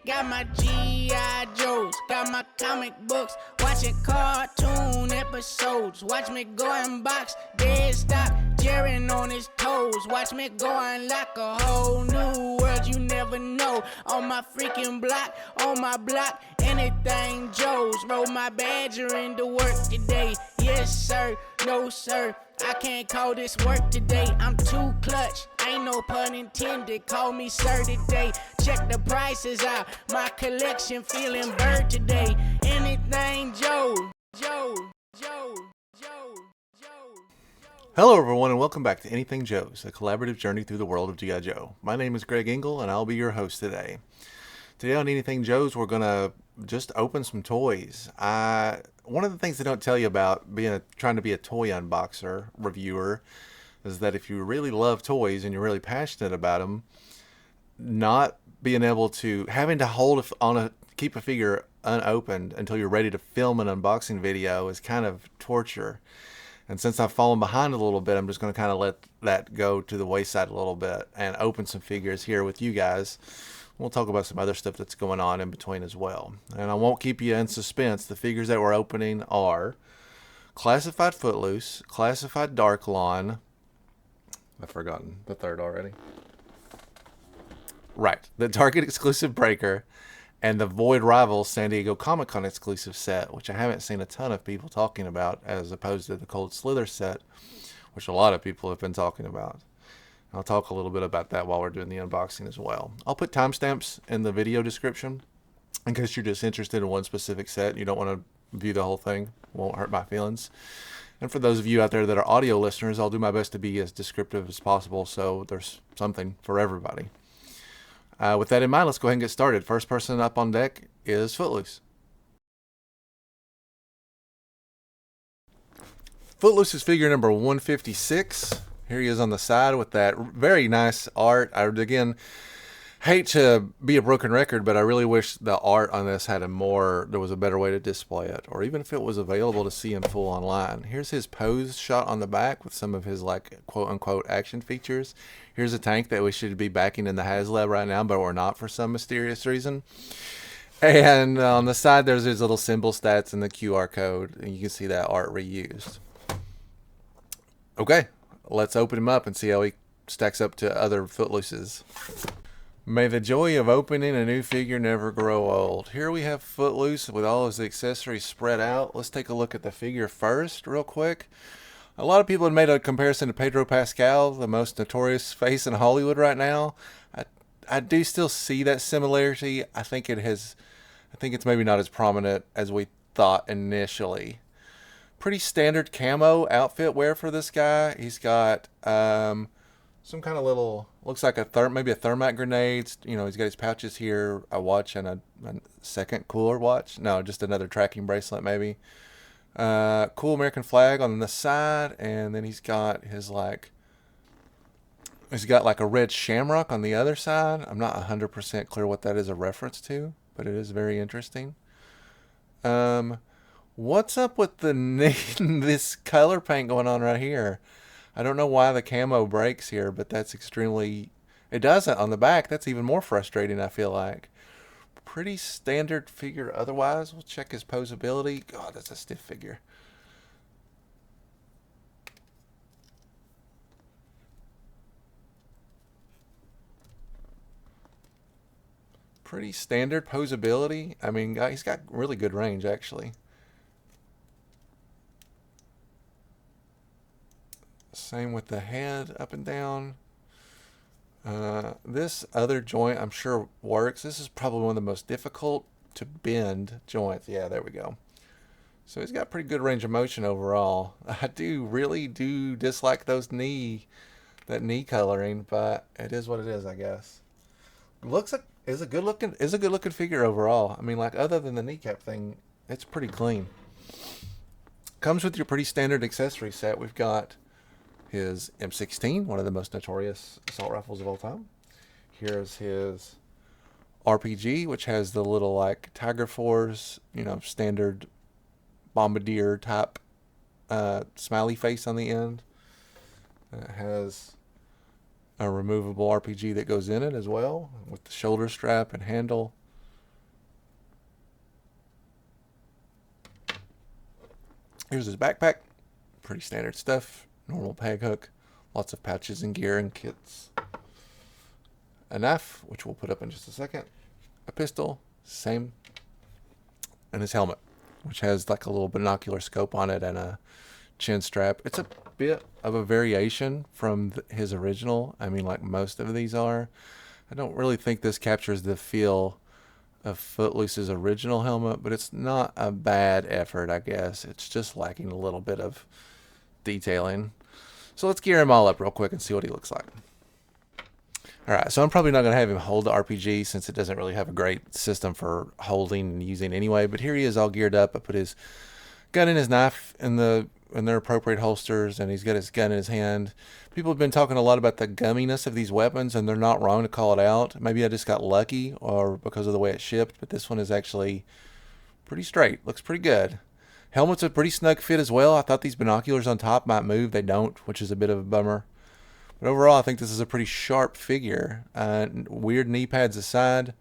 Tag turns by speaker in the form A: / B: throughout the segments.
A: Got my G.I. Joes, got my comic books, watching cartoon episodes. Watch me go and box, dead stop, tearing on his toes. Watch me go and lock a whole new world you never know. On my freaking block, on my block, anything Joe's. Roll my badger into work today. Yes sir, no sir, I can't call this work today. I'm too clutch, ain't no pun intended. Call me sir today. Check the prices out, my collection feeling bird today. Anything Joe.
B: Hello everyone and welcome back to Anything Joe's, a collaborative journey through the world of G.I. Joe. My name is Greg Engel and I'll be your host today. Today on Anything Joe's we're going to just open some toys. One of the things they don't tell you about trying to be a toy unboxer, reviewer, is that if you really love toys and you're really passionate about them, not being able to, having to keep a figure unopened until you're ready to film an unboxing video is kind of torture. And since I've fallen behind a little bit, I'm just going to kind of let that go to the wayside a little bit and open some figures here with you guys. We'll talk about some other stuff that's going on in between as well. And I won't keep you in suspense. The figures that we're opening are Classified Footloose, Classified Darklon. I've forgotten the third already. Right. The Target exclusive Breaker and the Void Rivals San Diego Comic-Con exclusive set, which I haven't seen a ton of people talking about as opposed to the Cold Slither set, which a lot of people have been talking about. I'll talk a little bit about that while we're doing the unboxing as well. I'll put timestamps in the video description in case you're just interested in one specific set and you don't want to view the whole thing. Won't hurt my feelings. And for those of you out there that are audio listeners, I'll do my best to be as descriptive as possible so there's something for everybody. With that in mind, let's go ahead and get started. First person up on deck is Footloose. Footloose is figure number 156. Here he is on the side with that very nice art. I, again, hate to be a broken record, but I really wish the art on this there was a better way to display it, or even if it was available to see in full online. Here's his pose shot on the back with some of his, like, quote-unquote action features. Here's a tank that we should be backing in the HasLab right now, but we're not for some mysterious reason. And on the side, there's his little symbol stats and the QR code, and you can see that art reused. Okay. Let's open him up and see how he stacks up to other Footlooses. May the joy of opening a new figure never grow old. Here we have Footloose with all his accessories spread out. Let's take a look at the figure first real quick. A lot of people have made a comparison to Pedro Pascal, the most notorious face in Hollywood right now. I do still see that similarity. I think it's maybe not as prominent as we thought initially. Pretty standard camo outfit wear for this guy. He's got some kind of little, looks like maybe a thermite grenade. You know, he's got his pouches here, a watch, and a second cooler watch. No, just another tracking bracelet maybe. Cool American flag on the side, and then he's got like a red shamrock on the other side. I'm not 100% clear what that is a reference to, but it is very interesting. What's up with this color paint going on right here? I don't know why the camo breaks here, but that's it doesn't on the back. That's even more frustrating, I feel like. Pretty standard figure otherwise. We'll check his posability. God, that's a stiff figure. Pretty standard posability. I mean, he's got really good range, actually. Same with the head up and down. This other joint I'm sure works. This is probably one of the most difficult to bend joints. Yeah, there we go. So he's got pretty good range of motion overall. I really do dislike that knee coloring, but it is what it is, I guess. Is a good looking figure overall. I mean, like, other than the kneecap thing, it's pretty clean. Comes with your pretty standard accessory set. We've got his M16, one of the most notorious assault rifles of all time. Here's his RPG, which has the little, like, Tiger Force, standard bombardier type smiley face on the end. And it has a removable RPG that goes in it as well, with the shoulder strap and handle. Here's his backpack. Pretty standard stuff. Normal peg hook. Lots of pouches and gear and kits. A knife, which we'll put up in just a second. A pistol, same. And his helmet, which has like a little binocular scope on it and a chin strap. It's a bit of a variation from his original. I mean, like most of these are. I don't really think this captures the feel of Footloose's original helmet, but it's not a bad effort, I guess. It's just lacking a little bit of detailing. So let's gear him all up real quick and see what he looks like. Alright, so I'm probably not going to have him hold the RPG since it doesn't really have a great system for holding and using anyway, but here he is all geared up. I put his gun and his knife in their appropriate holsters, and he's got his gun in his hand. People have been talking a lot about the gumminess of these weapons, and they're not wrong to call it out. Maybe I just got lucky or because of the way it shipped, but this one is actually pretty straight. Looks pretty good. Helmet's a pretty snug fit as well. I thought these binoculars on top might move. They don't, which is a bit of a bummer. But overall, I think this is a pretty sharp figure. Weird knee pads aside,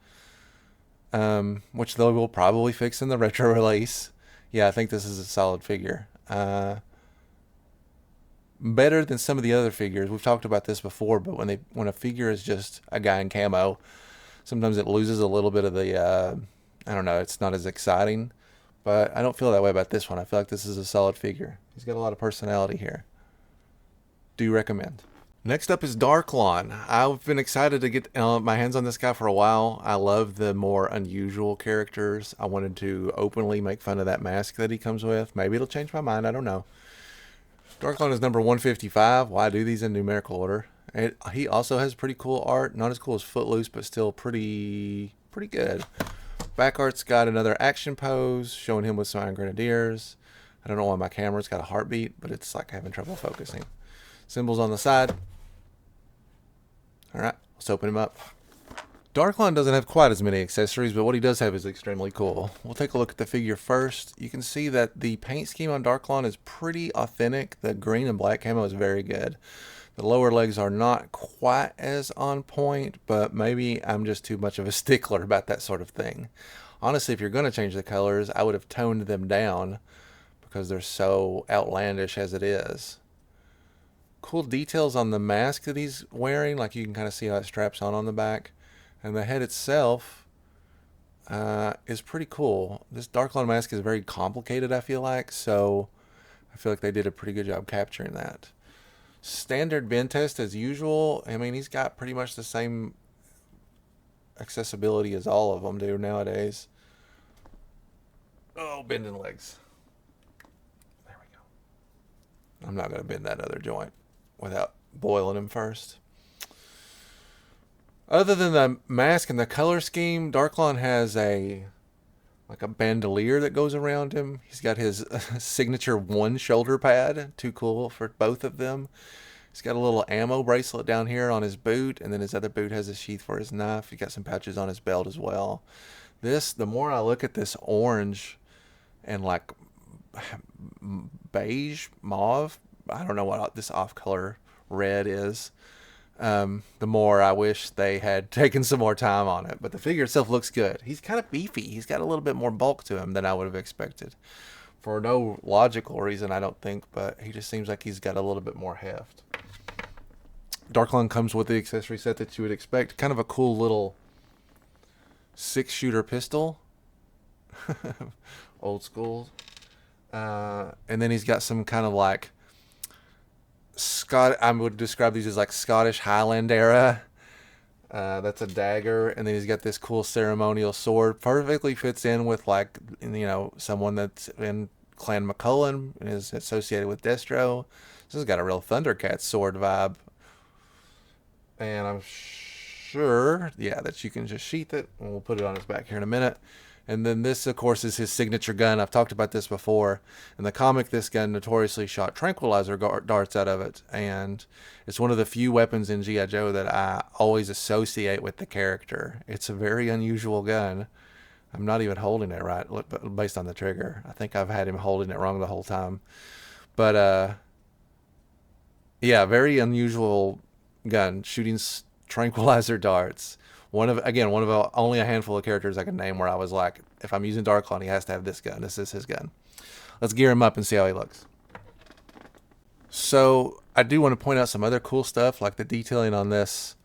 B: which they will probably fix in the retro release. Yeah, I think this is a solid figure. Better than some of the other figures. We've talked about this before, but when a figure is just a guy in camo, sometimes it loses a little bit of the, I don't know, it's not as exciting. But I don't feel that way about this one. I feel like this is a solid figure. He's got a lot of personality here. Do recommend. Next up is Darklon. I've been excited to get my hands on this guy for a while. I love the more unusual characters. I wanted to openly make fun of that mask that he comes with. Maybe it'll change my mind. I don't know. Darklon is number 155. Why do these in numerical order? He also has pretty cool art. Not as cool as Footloose, but still pretty good. Back art's got another action pose, showing him with some Iron Grenadiers. I don't know why my camera's got a heartbeat, but it's like having trouble focusing. Symbols on the side. Alright, let's open him up. Darklon doesn't have quite as many accessories, but what he does have is extremely cool. We'll take a look at the figure first. You can see that the paint scheme on Darklon is pretty authentic. The green and black camo is very good. The lower legs are not quite as on point, but maybe I'm just too much of a stickler about that sort of thing. Honestly, if you're going to change the colors, I would have toned them down because they're so outlandish as it is. Cool details on the mask that he's wearing, like you can kind of see how it straps on the back. And the head itself is pretty cool. This Darklon mask is very complicated, I feel like, so I feel like they did a pretty good job capturing that. Standard bend test as usual. I mean, he's got pretty much the same accessibility as all of them do nowadays. Oh, bending legs. There we go. I'm not going to bend that other joint without boiling him first. Other than the mask and the color scheme, Darklon has a bandolier that goes around him. He's got his signature one shoulder pad. Too cool for both of them. He's got a little ammo bracelet down here on his boot, and then his other boot has a sheath for his knife. He got some pouches on his belt as well. The more I look at this orange and like beige, mauve, I don't know what this off-color red is, the more I wish they had taken some more time on it. But the figure itself looks good. He's kind of beefy. He's got a little bit more bulk to him than I would have expected. For no logical reason, I don't think, but he just seems like he's got a little bit more heft. Darklon comes with the accessory set that you would expect. Kind of a cool little 6-shooter pistol. Old school. And then he's got some kind of like I would describe these as like Scottish Highland era. That's a dagger, and then he's got this cool ceremonial sword. Perfectly fits in with, like, you know, someone that's in Clan McCullen and is associated with Destro. This has got a real Thundercat sword vibe, and I'm sure, yeah, that you can just sheath it, and we'll put it on his back here in a minute. And then this, of course, is his signature gun. I've talked about this before. In the comic, this gun notoriously shot tranquilizer darts out of it. And it's one of the few weapons in G.I. Joe that I always associate with the character. It's a very unusual gun. I'm not even holding it right based on the trigger. I think I've had him holding it wrong the whole time. But, yeah, very unusual gun, shooting tranquilizer darts. One of only a handful of characters I can name where I was like, if I'm using Darklon, he has to have this gun. This is his gun. let's gear him up and see how he looks. So I do want to point out some other cool stuff, like the detailing on this,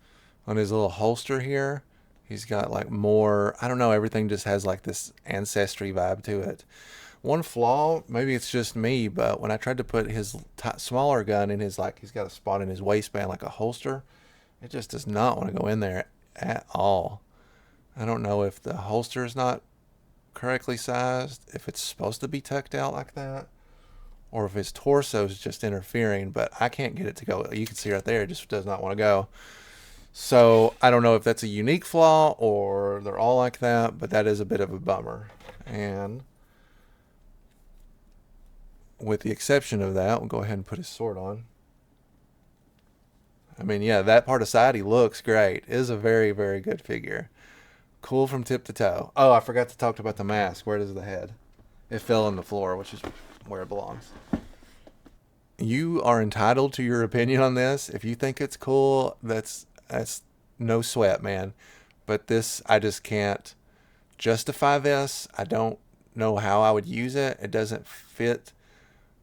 B: on his little holster here. He's got like more, I don't know, everything just has like this ancestry vibe to it. One flaw, maybe it's just me, but when I tried to put his smaller gun in his, like, he's got a spot in his waistband like a holster, it just does not want to go in there at all. I don't know if the holster is not correctly sized, if it's supposed to be tucked out like that, or if his torso is just interfering, but I can't get it to go. You can see right there, it just does not want to go. So I don't know if that's a unique flaw or they're all like that, but that is a bit of a bummer. And with the exception of that, we'll go ahead and put his sword on. I mean, yeah, that part aside, he looks great. It is a very, very good figure. Cool from tip to toe. Oh, I forgot to talk about the mask. Where does the head? It fell on the floor, which is where it belongs. You are entitled to your opinion on this. If you think it's cool, that's no sweat, man. But this, I just can't justify this. I don't know how I would use it. It doesn't fit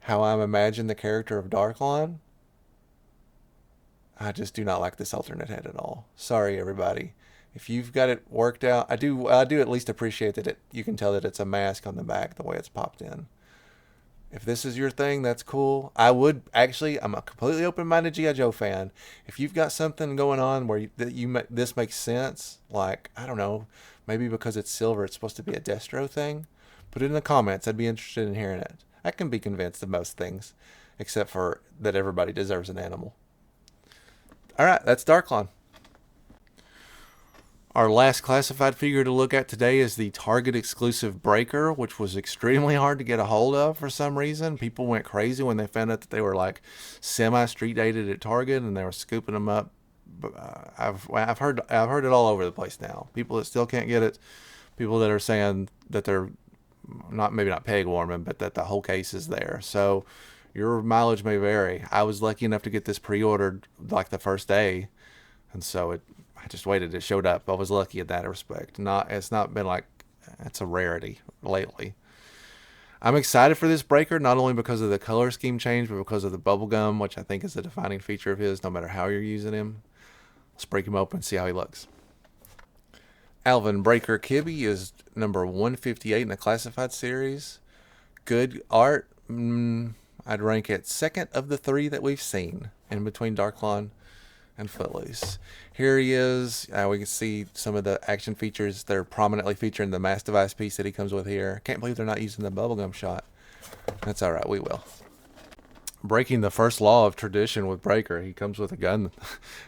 B: how I imagine the character of Darklon. I just do not like this alternate head at all. Sorry, everybody. If you've got it worked out, I do at least appreciate that you can tell that it's a mask on the back the way it's popped in. If this is your thing, that's cool. I'm a completely open-minded G.I. Joe fan. If you've got something going on where this makes sense, like, I don't know, maybe because it's silver, it's supposed to be a Destro thing, put it in the comments. I'd be interested in hearing it. I can be convinced of most things, except for that everybody deserves an animal. All right, that's Darklon. Our last classified figure to look at today is the Target exclusive Breaker, which was extremely hard to get a hold of for some reason. People went crazy when they found out that they were like semi-street dated at Target and they were scooping them up. I've heard it all over the place now. People that still can't get it, people that are saying that they're maybe not peg warming, but that the whole case is there. So your mileage may vary. I was lucky enough to get this pre-ordered like the first day, and so I just waited. It showed up. I was lucky in that respect. It's not been like, it's a rarity lately. I'm excited for this Breaker, not only because of the color scheme change, but because of the bubblegum, which I think is a defining feature of his, no matter how you're using him. Let's break him open and see how he looks. Alvin Breaker Kibbe is number 158 in the Classified series. Good art. I'd rank it second of the three that we've seen in between Darklon and Footloose. Here he is. We can see some of the action features that are prominently featured in the mass device piece that he comes with here. Can't believe they're not using the bubblegum shot. That's all right. We will. Breaking the first law of tradition with Breaker. He comes with a gun.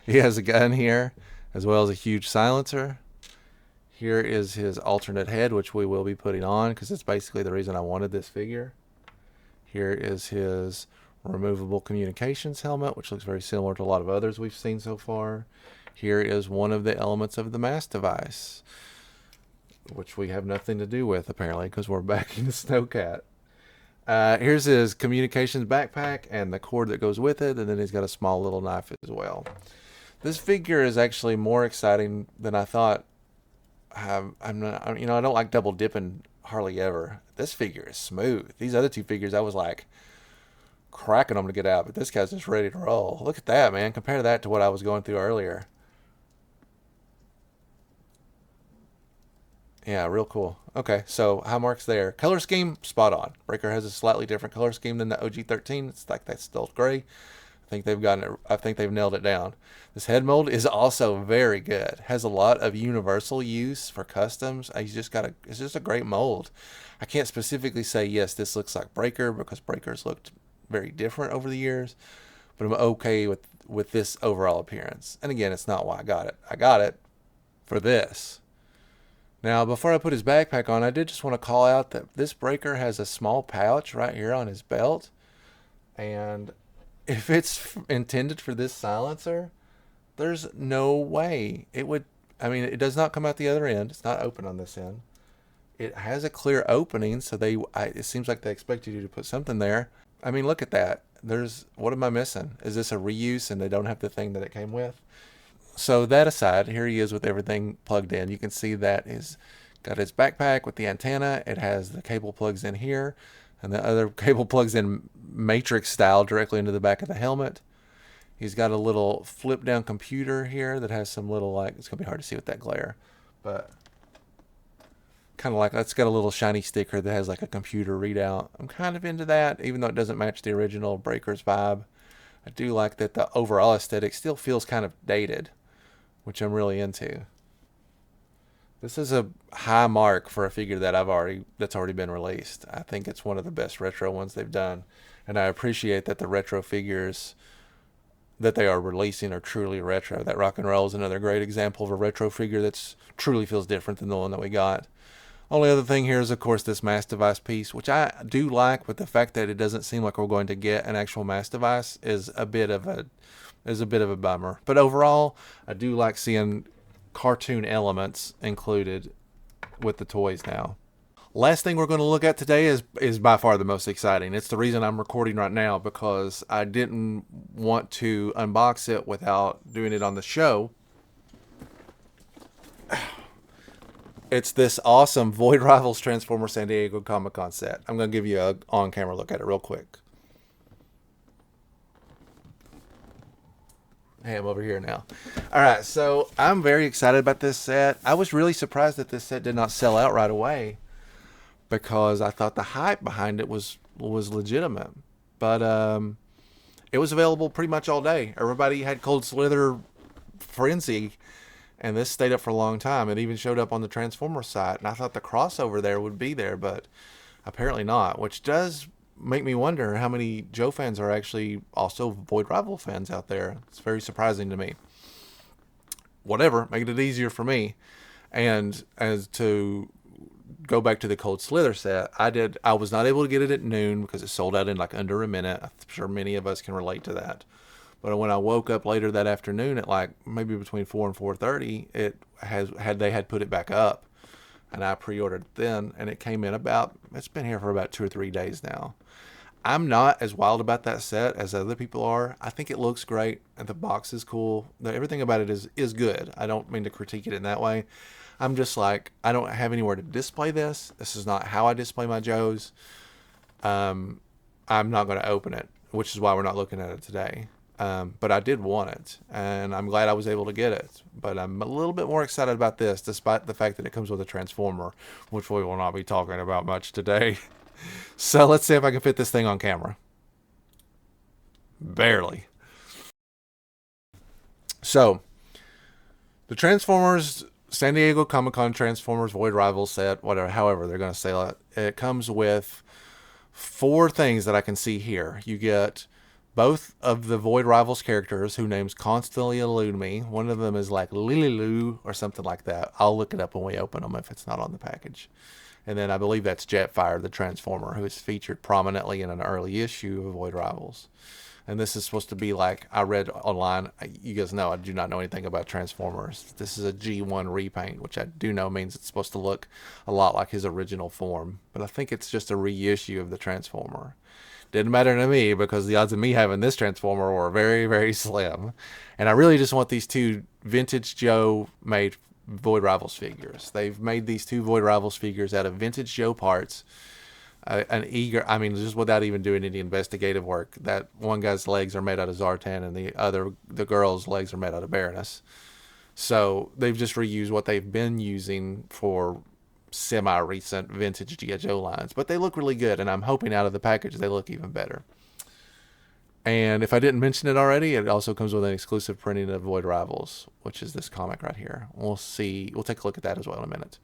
B: He has a gun here, as well as a huge silencer. Here is his alternate head, which we will be putting on, because it's basically the reason I wanted this figure. Here is his removable communications helmet, which looks very similar to a lot of others we've seen so far. Here is one of the elements of the mass device, which we have nothing to do with, apparently, because we're backing the Snowcat. Here's his communications backpack and the cord that goes with it, and then he's got a small little knife as well. This figure is actually more exciting than I thought. I don't like double dipping hardly ever. This figure is smooth. These other two figures, I was like cracking them to get out, but this guy's just ready to roll. Look at that, man. Compare that to what I was going through earlier. Yeah, real cool. Okay, so high marks there. Color scheme, spot on. Breaker has a slightly different color scheme than the OG-13. It's like that stealth gray. I think they've nailed it down. This head mold is also very good. Has a lot of universal use for customs. It's just a great mold. I can't specifically say, yes, this looks like Breaker, because Breaker's looked very different over the years, but I'm okay with this overall appearance. And again, it's not why I got it. I got it for this. Now, before I put his backpack on, I did just want to call out that this Breaker has a small pouch right here on his belt, and if it's intended for this silencer, there's no way it would. I mean, it does not come out the other end. It's not open on this end. It has a clear opening, so it seems like they expected you to put something there. I mean, look at that. What am I missing? Is this a reuse and they don't have the thing that it came with? So that aside, here he is with everything plugged in. You can see that he's got his backpack with the antenna. It has the cable plugs in here. And the other cable plugs in matrix style directly into the back of the helmet. He's got a little flip down computer here that has some little, like, it's going to be hard to see with that glare, but kind of like, it's got a little shiny sticker that has like a computer readout. I'm kind of into that, even though it doesn't match the original Breakers vibe. I do like that the overall aesthetic still feels kind of dated, which I'm really into. This is a high mark for a figure that that's already been released. I think it's one of the best retro ones they've done, and I appreciate that the retro figures that they are releasing are truly retro. That Rock and Roll is another great example of a retro figure that's truly feels different than the one that we got. Only other thing here is, of course, this mass device piece, which I do like, but the fact that it doesn't seem like we're going to get an actual mass device is a bit of a bummer. But overall, I do like seeing cartoon elements included with the toys now. Last thing we're going to look at today is by far the most exciting. It's the reason I'm recording right now, because I didn't want to unbox it without doing it on the show. It's this awesome Void Rivals Transformer San Diego Comic-Con set. I'm going to give you an on-camera look at it real quick. Hey, I'm over here now. All right, so I'm very excited about this set. I was really surprised that this set did not sell out right away, because I thought the hype behind it was legitimate. But it was available pretty much all day. Everybody had Cold Slither frenzy, and this stayed up for a long time. It even showed up on the Transformer site, and I thought the crossover there would be there, but apparently not, which does make me wonder how many Joe fans are actually also Void Rival fans out there. It's very surprising to me. Whatever, make it easier for me. And as to go back to the Cold Slither set, I was not able to get it at noon because it sold out in like under a minute. I'm sure many of us can relate to that. But when I woke up later that afternoon at like maybe between 4 and 4:30, they had put it back up, and I pre-ordered it then, and it came in it's been here for about 2 or 3 days now. I'm not as wild about that set as other people are. I think it looks great, and the box is cool. Everything about it is good. I don't mean to critique it in that way. I'm just like, I don't have anywhere to display this. This is not how I display my Joes. I'm not going to open it, which is why we're not looking at it today. But I did want it, and I'm glad I was able to get it. But I'm a little bit more excited about this, despite the fact that it comes with a Transformer, which we will not be talking about much today. So let's see if I can fit this thing on camera. Barely. So, the Transformers San Diego Comic-Con Transformers Void Rivals set, whatever, however they're going to sell it, it comes with 4 things that I can see here. You get both of the Void Rivals characters, whose names constantly elude me. One of them is like Lililu or something like that. I'll look it up when we open them if it's not on the package. And then I believe that's Jetfire, the Transformer, who is featured prominently in an early issue of Void Rivals. And this is supposed to be like, I read online, you guys know I do not know anything about Transformers. This is a G1 repaint, which I do know means it's supposed to look a lot like his original form. But I think it's just a reissue of the Transformer. Didn't matter to me, because the odds of me having this Transformer were very, very slim. And I really just want these 2 Vintage Joe made Void Rivals figures. They've made these 2 Void Rivals figures out of Vintage Joe parts. Just without even doing any investigative work. That one guy's legs are made out of Zartan, and the girl's legs are made out of Baroness. So they've just reused what they've been using for semi-recent vintage G.I. Joe lines, but they look really good, and I'm hoping out of the package they look even better. And if I didn't mention it already, it also comes with an exclusive printing of Void Rivals, which is this comic right here. We'll take a look at that as well in a minute.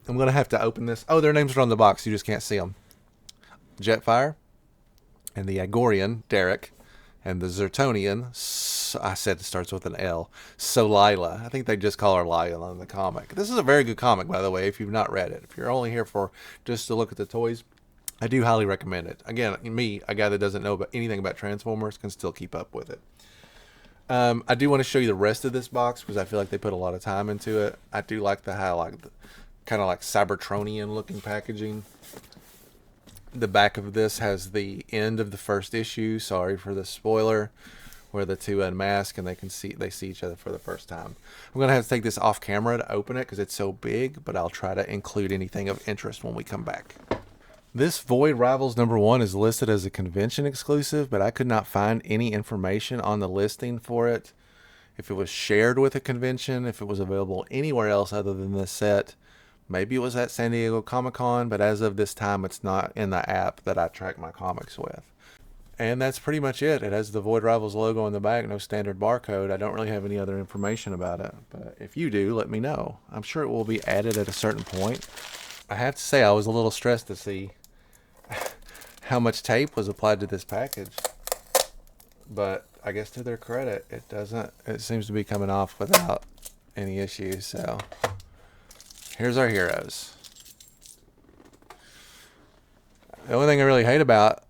B: I'm going to have to open this. Oh, their names are on the box. You just can't see them. Jetfire, and the Agorian, Derek, and the Zertonian, I said it starts with an L, Solila. I think they just call her Lila in the comic. This is a very good comic, by the way, if you've not read it. If you're only here for just to look at the toys, I do highly recommend it. Again, me, a guy that doesn't know anything about Transformers, can still keep up with it. I do want to show you the rest of this box, because I feel like they put a lot of time into it. I do like the kind of like Cybertronian looking packaging. The back of this has the end of the first issue. Sorry for the spoiler, where the 2 unmask and they see each other for the first time. I'm gonna have to take this off camera to open it because it's so big, but I'll try to include anything of interest when we come back. This Void Rivals #1 is listed as a convention exclusive, but I could not find any information on the listing for it. If it was shared with a convention, if it was available anywhere else other than this set. Maybe it was at San Diego Comic-Con, but as of this time, it's not in the app that I track my comics with. And that's pretty much it. It has the Void Rivals logo on the back, no standard barcode. I don't really have any other information about it. But if you do, let me know. I'm sure it will be added at a certain point. I have to say, I was a little stressed to see how much tape was applied to this package. But I guess to their credit, it seems to be coming off without any issues. So here's our heroes. The only thing I really hate about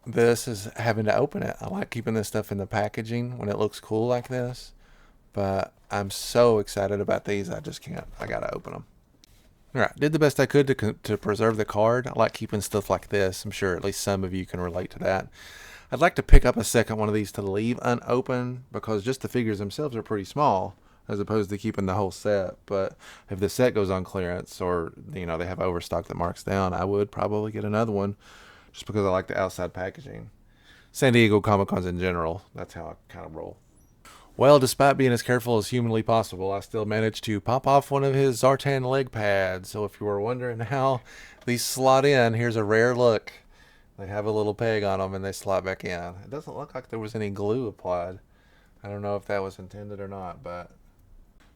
B: this is having to open it. I like keeping this stuff in the packaging when it looks cool like this, but I'm so excited about these, I just can't. I gotta open them. Alright, did the best I could to preserve the card. I like keeping stuff like this. I'm sure at least some of you can relate to that. I'd like to pick up a second one of these to leave unopened, because just the figures themselves are pretty small as opposed to keeping the whole set. But if the set goes on clearance, or they have overstock that marks down, I would probably get another one just because I like the outside packaging. San Diego Comic-Cons in general, that's how I kind of roll. Well, despite being as careful as humanly possible, I still managed to pop off one of his Zartan leg pads. So if you were wondering how these slot in, here's a rare look. They have a little peg on them and they slot back in. It doesn't look like there was any glue applied. I don't know if that was intended or not, but...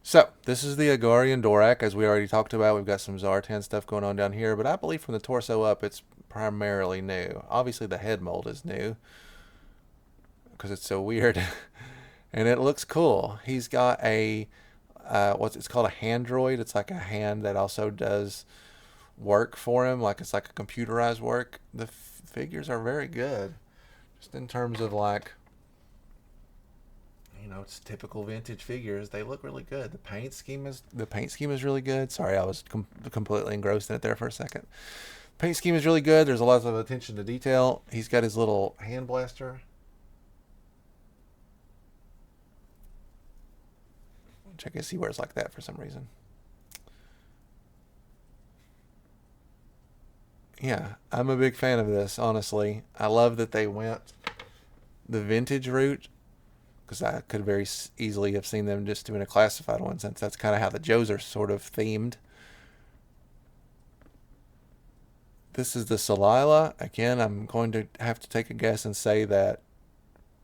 B: So, this is the Agarian Dorak, as we already talked about. We've got some Zartan stuff going on down here, but I believe from the torso up, it's primarily new. Obviously, the head mold is new, because it's so weird. And it looks cool. He's got a, it's called a hand droid. It's like a hand that also does work for him, like it's like a computerized work. The figures are very good, just in terms of like, it's typical vintage figures. They look really good. The paint scheme is really good. Sorry, I was completely engrossed in it there for a second. Paint scheme is really good. There's a lot of attention to detail. He's got his little hand blaster, which I guess he wears like that for some reason. Yeah, I'm a big fan of this, honestly. I love that they went the vintage route, because I could very easily have seen them just doing a classified one, since that's kind of how the Joes are sort of themed. This is the Solila. Again, I'm going to have to take a guess and say that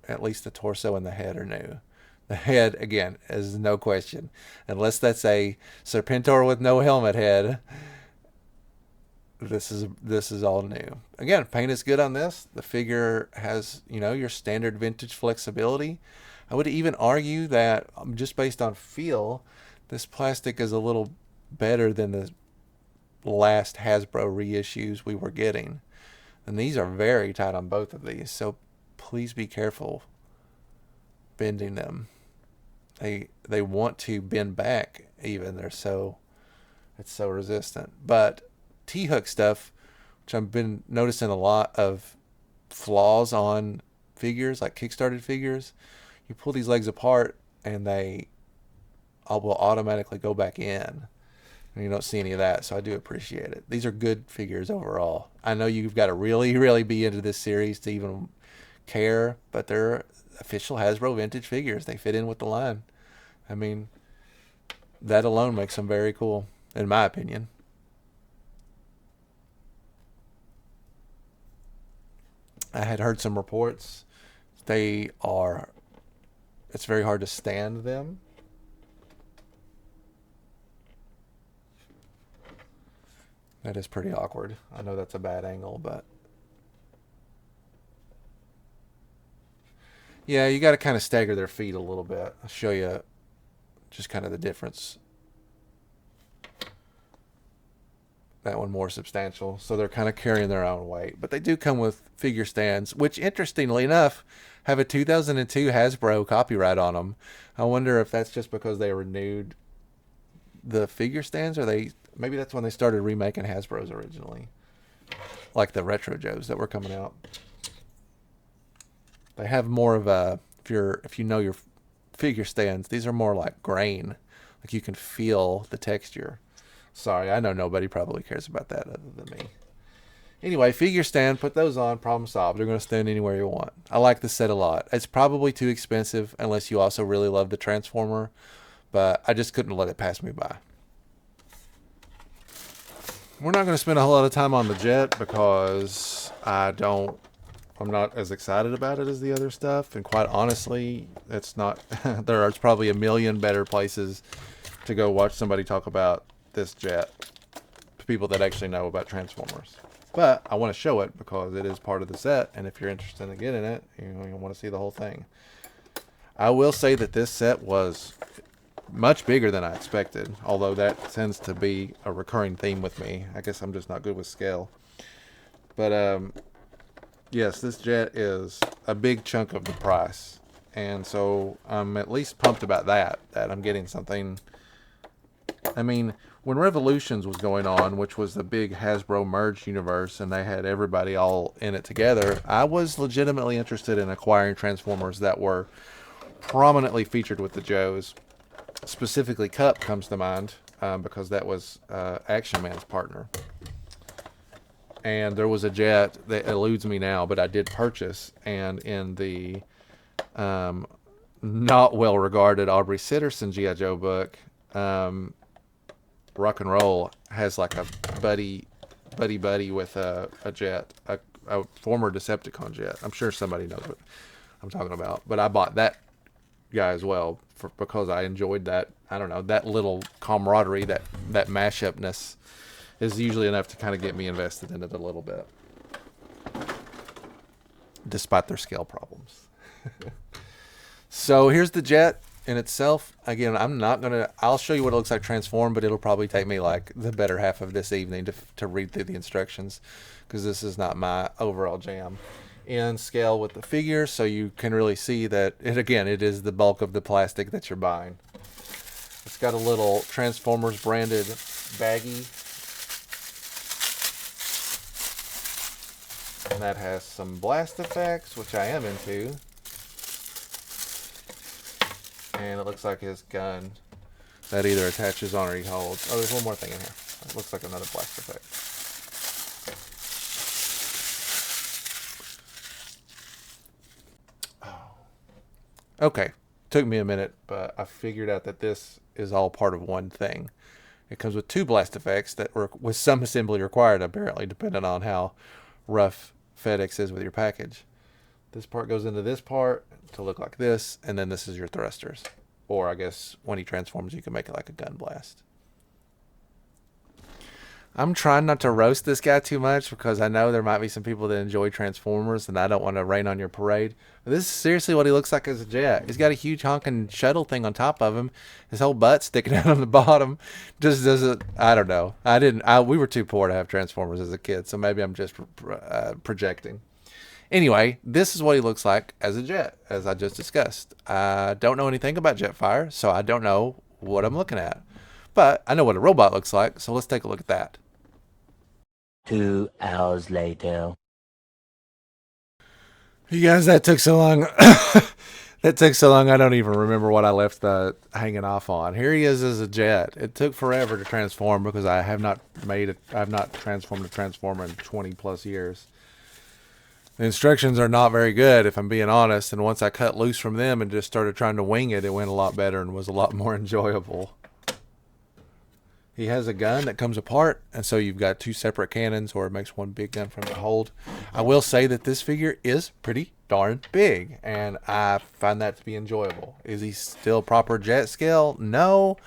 B: at least the torso and the head are new. The head, again, is no question. Unless that's a Serpentor with no helmet head, this is all new. Again, paint is good on this. The figure has, your standard vintage flexibility. I would even argue that, just based on feel, this plastic is a little better than the last Hasbro reissues we were getting. And these are very tight on both of these, so please be careful bending them. They want to bend back even. It's so resistant. But T-hook stuff, which I've been noticing a lot of flaws on figures, like Kickstarted figures, you pull these legs apart and they will automatically go back in. And you don't see any of that, so I do appreciate it. These are good figures overall. I know you've got to really, really be into this series to even care, but they're official Hasbro vintage figures. They fit in with the line. I mean, that alone makes them very cool, in my opinion. I had heard some reports. It's very hard to stand them. That is pretty awkward. I know that's a bad angle, but yeah, you got to kind of stagger their feet a little bit. I'll show you just kind of the difference. That one more substantial, so they're kind of carrying their own weight. But they do come with figure stands, which interestingly enough have a 2002 Hasbro copyright on them. I wonder if that's just because they renewed the figure stands, or maybe that's when they started remaking Hasbro's originally, like the Retro Joes that were coming out. They have more of a, if you know your figure stands, these are more like grain, like you can feel the texture. Sorry, I know nobody probably cares about that other than me. Anyway, figure stand, put those on, problem solved. They're going to stand anywhere you want. I like this set a lot. It's probably too expensive unless you also really love the Transformer, but I just couldn't let it pass me by. We're not going to spend a whole lot of time on the Jet because I'm not as excited about it as the other stuff, and quite honestly, it's not. There's probably a million better places to go watch somebody talk about this Jet, people that actually know about Transformers. But I want to show it because it is part of the set, and if you're interested in getting it, you want to see the whole thing. I will say that this set was much bigger than I expected, although that tends to be a recurring theme with me. I guess I'm just not good with scale. But yes, this Jet is a big chunk of the price, and so I'm at least pumped about that I'm getting something. I mean, when Revolutions was going on, which was the big Hasbro merged universe, and they had everybody all in it together, I was legitimately interested in acquiring Transformers that were prominently featured with the Joes. Specifically, Cup comes to mind because that was Action Man's partner. And there was a Jet that eludes me now, but I did purchase, and in the not well-regarded Aubrey Sitterson G.I. Joe book, Rock and Roll has like a buddy with a Jet, a former Decepticon Jet. I'm sure somebody knows what I'm talking about, but I bought that guy as well because I enjoyed that. I don't know, that little camaraderie, that mashupness is usually enough to kind of get me invested in it a little bit, despite their scale problems. So here's the Jet in itself. Again, I'll show you what it looks like transformed, but it'll probably take me like the better half of this evening to read through the instructions, because this is not my overall jam. In scale with the figure, so you can really see that it is the bulk of the plastic that you're buying. It's got a little Transformers branded baggie, and that has some blast effects, which I am into. And it looks like his gun that either attaches on or he holds. Oh, there's one more thing in here. It looks like another blast effect. Oh. Okay. Took me a minute, but I figured out that this is all part of one thing. It comes with two blast effects that were with some assembly required, apparently, depending on how rough FedEx is with your package. This part goes into this part to look like this, and then this is your thrusters. Or I guess when he transforms, you can make it like a gun blast. I'm trying not to roast this guy too much because I know there might be some people that enjoy Transformers, and I don't want to rain on your parade. But this is seriously what he looks like as a Jet. He's got a huge honking shuttle thing on top of him. His whole butt sticking out on the bottom. Just doesn't. I don't know. We were too poor to have Transformers as a kid, so maybe I'm just projecting. Anyway, this is what he looks like as a Jet, as I just discussed. I don't know anything about Jetfire, so I don't know what I'm looking at. But I know what a robot looks like, so let's take a look at that.
C: 2 hours later.
B: You guys, that took so long. That took so long, I don't even remember what I left hanging off on. Here he is as a Jet. It took forever to transform because I have not transformed a Transformer in 20 plus years. The instructions are not very good, if I'm being honest, and once I cut loose from them and just started trying to wing it, it went a lot better and was a lot more enjoyable. He has a gun that comes apart, and so you've got two separate cannons, or it makes one big gun for him to hold. I will say that this figure is pretty darn big, and I find that to be enjoyable. Is he still proper Jet scale? No,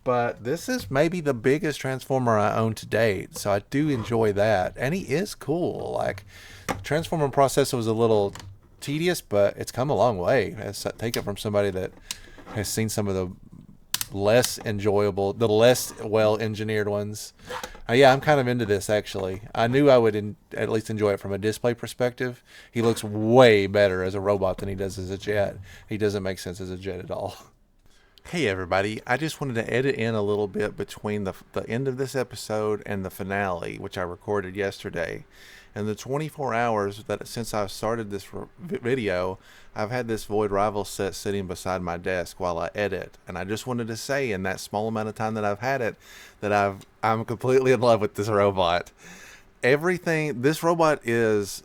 B: but this is maybe the biggest Transformer I own to date, so I do enjoy that. And he is cool. Like, the Transformer process was a little tedious, but it's come a long way. Take it from somebody that has seen some of the less enjoyable, the less well-engineered ones. Yeah, I'm kind of into this, actually. I knew I would at least enjoy it from a display perspective. He looks way better as a robot than he does as a Jet. He doesn't make sense as a Jet at all. Hey everybody, I just wanted to edit in a little bit between the end of this episode and the finale, which I recorded yesterday. And the 24 hours that since I started this video, I've had this Void Rivals set sitting beside my desk while I edit. And I just wanted to say, in that small amount of time that I've had it, that I'm completely in love with this robot. This robot is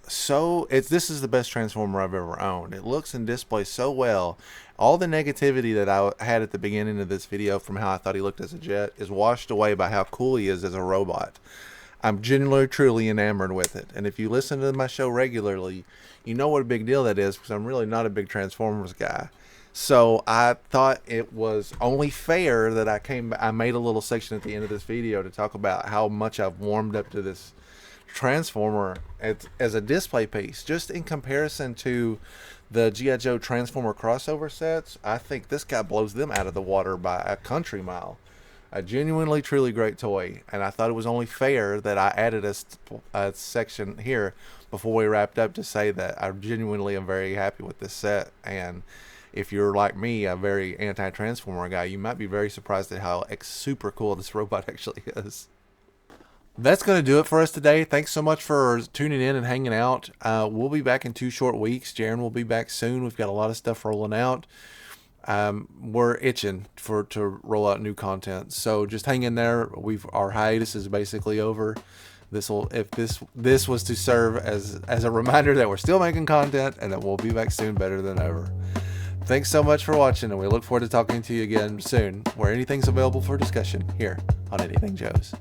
B: this is the best Transformer I've ever owned. It looks and displays so well. All the negativity that I had at the beginning of this video from how I thought he looked as a jet is washed away by how cool he is as a robot. I'm genuinely, truly enamored with it. And if you listen to my show regularly, you know what a big deal that is, because I'm really not a big Transformers guy. So I thought it was only fair that I made a little section at the end of this video to talk about how much I've warmed up to this Transformer as a display piece. Just in comparison to the G.I. Joe Transformer crossover sets, I think this guy blows them out of the water by a country mile. A genuinely, truly great toy, and I thought it was only fair that I added a section here before we wrapped up to say that I genuinely am very happy with this set. And if you're like me, a very anti-Transformer guy, you might be very surprised at how super cool this robot actually is. That's going to do it for us today. Thanks so much for tuning in and hanging out. We'll be back in 2 short weeks. Jaren will be back soon. We've got a lot of stuff rolling out. We're itching to roll out new content. So just hang in there. Our hiatus is basically over. This was to serve as a reminder that we're still making content and that we'll be back soon better than ever. Thanks so much for watching, and we look forward to talking to you again soon, where anything's available for discussion here on Anything Joe's.